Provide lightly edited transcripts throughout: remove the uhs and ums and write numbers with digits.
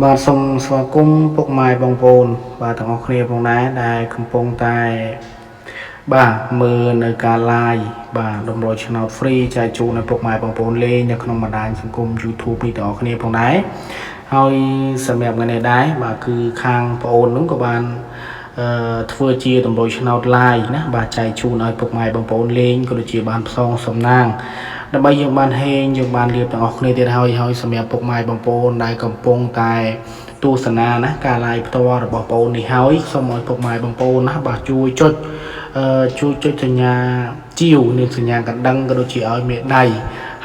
បាទសូមស្វាគមន៍ពុកម៉ែបងប្អូនបាទទាំងអស់គ្នាផងដែរដែលកំពុងតែបាទមើលនៅការ live បាទតម្រូវឆ្នោត free ចែកជូនដល់ពុកម៉ែបងប្អូនលេងនៅក្នុងបណ្ដាញសង្គម YouTube នេះទាំងអស់គ្នាផងដែរហើយសម្រាប់ថ្ងៃនេះដែរបាទគឺខាងបងប្អូននោះក៏បានធ្វើជាតម្រូវឆ្នោត live ណាបាទចែកជូនឲ្យពុកម៉ែបងប្អូនលេងក៏ដូចជាបានផ្សងសំណាងដើម្បីយើងបានហេងយើងបានរៀបទាំងអស់គ្នាទៀតហើយសម្រាប់ពុកម៉ែបងប្អូនដែលកំពុងតែទស្សនាណាការ live ផ្ទាល់របស់បងប្អូននេះហើយសូមឲ្យពុកម៉ែបងប្អូនណាបាទជួយចុចសញ្ញាជាវនិងសញ្ញាកណ្ដឹងក៏ដូចជាឲ្យមេដៃ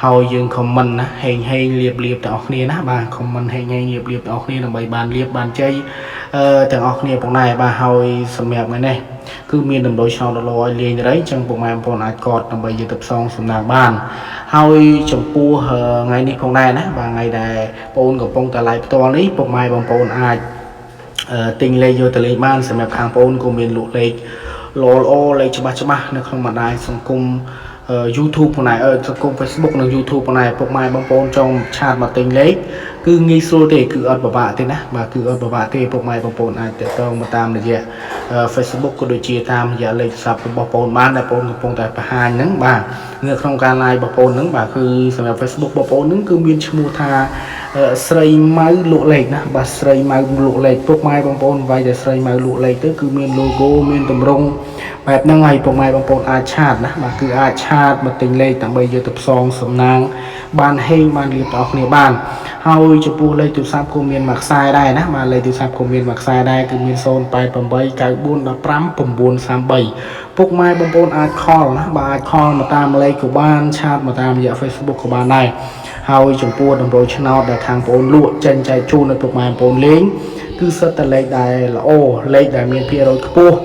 ហើយយើង comment ណាហេងលៀបទាំងអស់គ្នាណាបាទ comment ហេងលៀបទាំងអស់គ្នាដើម្បីបានលៀបបានជ័យទាំងអស់គ្នាផងដែរបាទហើយសម្រាប់ថ្ងៃនេះគឺមានតម្រូវឆ្នោតដល់ឲ្យលេងទៅអញ្ចឹងពុកម៉ែបងប្អូនអាចកត់ដើម្បីយកទៅផ្សងសំណាងបានហើយចំពោះថ្ងៃនេះផងដែរណាបាទថ្ងៃដែលបងប្អូនកំពុងតែ live ផ្ទាល់នេះពុកម៉ែបងប្អូនអាចទិញលេខយកទៅលេងបានសម្រាប់ខាងបងប្អូនក៏មានលក់លេខល្អលេខច្បាស់នៅក្នុងបណ្ដាញសង្គមYouTube ផងដែរសង្គម Facebook និង YouTube ផងដែរពុកម៉ែបងប្អូនចង់ឆាតមកទិញលេខគឺងាយស្រួលទេគឺអត់ពិបាកទេណាបាទគឺអត់ពិបាកទេពុកម៉ែបងប្អូនអាចទាក់ទងមកតាមរយៈ Facebook ក៏ដូចជាតាមរយៈលេខទូរស័ព្ទរបស់បងប្អូនបានដែលបងប្អូនកំពុងតែបង្ហាញហ្នឹងបាទនៅក្នុងការ live បងប្អូនហ្នឹងបាទគឺសម្រាប់ Facebook បងប្អូនហ្នឹងគឺមានឈ្មោះថាស្រីម៉ៅលក់លេខណាបាទស្រីម៉ៅលក់លេខពុកម៉ែបងប្អូនវាយតែស្រីម៉ៅលក់លេខទៅគឺមាន logo មានតម្រងបែបហ្នឹងហើយពុកម៉ែបងប្អូនអាចឆាតណាបាទគឺអាចឆាតមកទិញលេខដើម្បីយកទៅផ្សងសំណាងបានហេងបានលៀបដល់គ្នាបានហើយចំពោះលេខទូរស័ព្ទក៏មានមួយខ្សែដែរណាបាទលេខទូរស័ព្ទក៏មានមួយខ្សែដែរគឺមាន088 9415 933ពុកម៉ែបងប្អូនអាចខលណាបាទអាចខលមកតាមលេខក៏បានឆាតមកតាមរយៈ Facebook ក៏បានដែរហើយចំពោះតម្រូវឆ្នោតដែលខាងបងប្អូនលក់ចេញចែកជូនដល់ពុកម៉ែបងប្អូនលេងគឺសិតតែលេខដែលល្អលេខដែលមានភាគរយខ្ពស់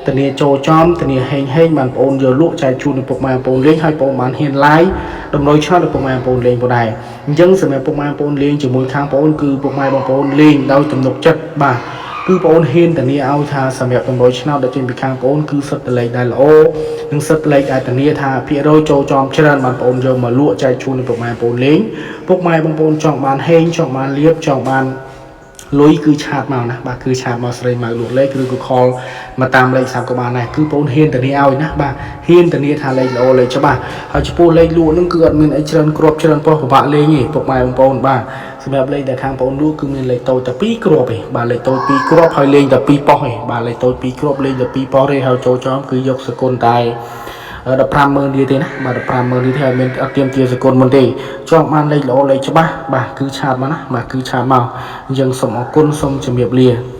ធានាចូលចំធានាហេងបានបងប្អូនយកលក់ចែកជូនដល់ពុកម៉ែបងប្អូនលេងហើយបងប្អូនបានហ៊ាន live តម្រូវឆ្នោតដល់ពុកម៉ែបងប្អូនលេងផងដែរអញ្ចឹងសម្រាប់ពុកម៉ែបងប្អូនលេងជាមួយខាងបងប្អូនគឺពុកម៉ែបងប្អូនលេងដោយទំនុកចិត្តបាទគឺបងប្អូនហ៊ានធានាឲ្យថាសម្រាប់តម្រូវឆ្នោតដែលចេញពីខាងបងប្អូនគឺសិតតែលេខដែលល្អនិងសិតលេខដែលធានាថាភាគរយចូលចំច្រើនបានបងប្អូនយកមកលក់ចែកជូនដល់ពុកម៉ែបងប្អូនលេងពុកម៉ែបងប្អូនចង់បានហេងចង់បានលៀបចង់បានលុយគឺឆាតមកណាបាទគឺឆាតមកស្រីមកលក់លេខឬក៏ call មកតាមលេខសាប់ក៏បានដែរគឺបងហ៊ានធានាឲ្យណាបាទហ៊ានធានាថាលេខល្អលេខច្បាស់ហើយចំពោះលេខលក់ហ្នឹងគឺអត់មានអីច្រើនគ្រាប់ច្រើនប៉ុស្តិ៍ពិបាកលេងទេពុកម៉ែបងប្អូនបាទសម្រាប់លេខដែលខាងបងប្អូនលក់គឺមានលេខតូចតែ2គ្រាប់ទេបាទលេខតូច2គ្រាប់ហើយលេងតែ2ប៉ុស្តិ៍ទេបាទលេខតូច2គ្រាប់លេងតែ2ប៉ុស្តិ៍ទេហើយចូលចំគឺយកសគុណតែ150,000រៀលទេណាបាទ150,000រៀលទេហើយមានអត់ទៀមទាសគុណមុនទេចង់បានលេខល្អលេខច្បាស់បាទគឺឆាតមកណាបាទគឺឆាតមកអញ្ចឹងសូមអរគុណសូមជម្រាបលា